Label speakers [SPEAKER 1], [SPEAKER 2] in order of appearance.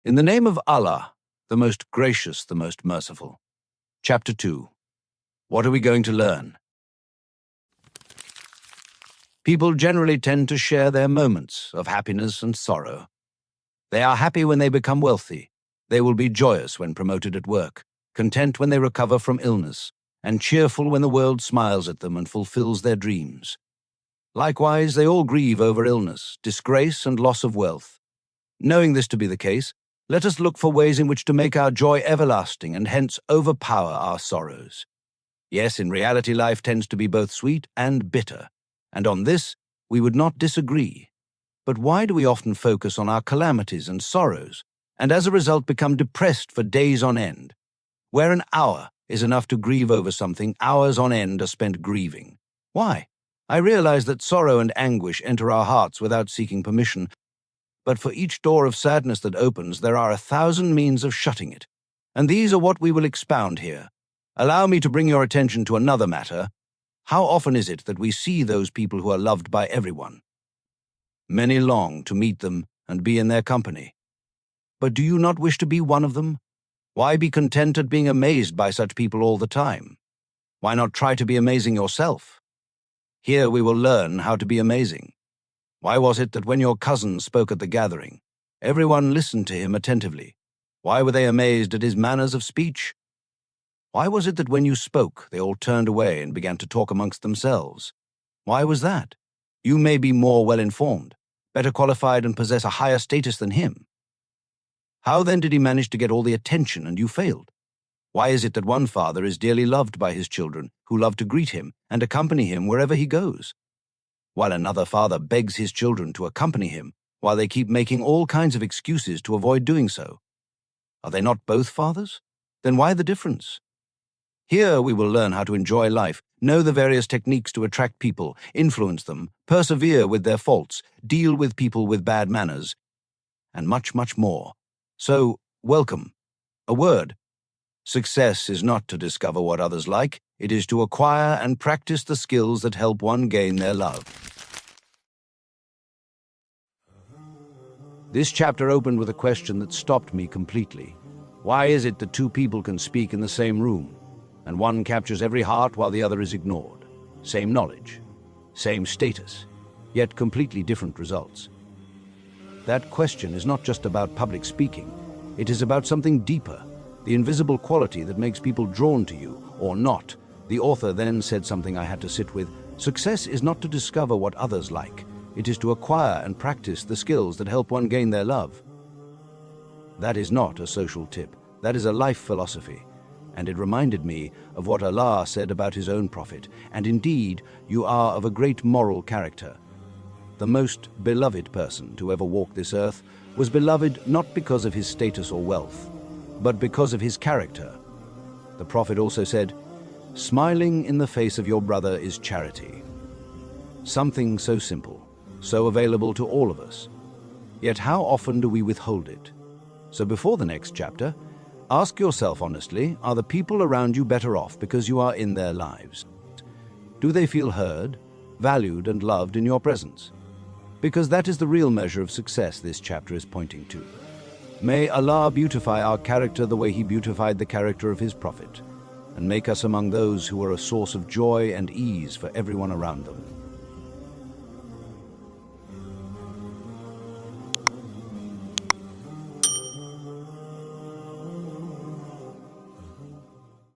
[SPEAKER 1] In the name of Allah, the most gracious, the most merciful. Chapter 2. What are we going to learn? People generally tend to share their moments of happiness and sorrow. They are happy when they become wealthy. They will be joyous when promoted at work, content when they recover from illness, and cheerful when the world smiles at them and fulfills their dreams. Likewise, they all grieve over illness, disgrace, and loss of wealth. Knowing this to be the case, let us look for ways in which to make our joy everlasting and hence overpower our sorrows. Yes, in reality, life tends to be both sweet and bitter, and on this we would not disagree. But why do we often focus on our calamities and sorrows, and as a result become depressed for days on end? Where an hour is enough to grieve over something, hours on end are spent grieving. Why? I realize that sorrow and anguish enter our hearts without seeking permission, but for each door of sadness that opens, there are 1,000 means of shutting it, and these are what we will expound here. Allow me to bring your attention to another matter. How often is it that we see those people who are loved by everyone? Many long to meet them and be in their company. But do you not wish to be one of them? Why be content at being amazed by such people all the time? Why not try to be amazing yourself? Here we will learn how to be amazing. Why was it that when your cousin spoke at the gathering, everyone listened to him attentively? Why were they amazed at his manners of speech? Why was it that when you spoke, they all turned away and began to talk amongst themselves? Why was that? You may be more well-informed, better qualified, and possess a higher status than him. How then did he manage to get all the attention and you failed? Why is it that one father is dearly loved by his children, who love to greet him and accompany him wherever he goes, while another father begs his children to accompany him, while they keep making all kinds of excuses to avoid doing so? Are they not both fathers? Then why the difference? Here we will learn how to enjoy life, know the various techniques to attract people, influence them, persevere with their faults, deal with people with bad manners, and much, much more. So, welcome. A word. Success is not to discover what others like, it is to acquire and practice the skills that help one gain their love. This chapter opened with a question that stopped me completely. Why is it that two people can speak in the same room, and one captures every heart while the other is ignored? Same knowledge, same status, yet completely different results. That question is not just about public speaking. It is about something deeper, the invisible quality that makes people drawn to you, or not. The author then said something I had to sit with. Success is not to discover what others like. It is to acquire and practice the skills that help one gain their love. That is not a social tip. That is a life philosophy. And it reminded me of what Allah said about his own prophet. And indeed, you are of a great moral character. The most beloved person to ever walk this earth was beloved not because of his status or wealth, but because of his character. The prophet also said, "Smiling in the face of your brother is charity." Something so simple, so available to all of us. Yet how often do we withhold it? So before the next chapter, ask yourself honestly, are the people around you better off because you are in their lives? Do they feel heard, valued, and loved in your presence? Because that is the real measure of success this chapter is pointing to. May Allah beautify our character the way He beautified the character of His Prophet, and make us among those who are a source of joy and ease for everyone around them.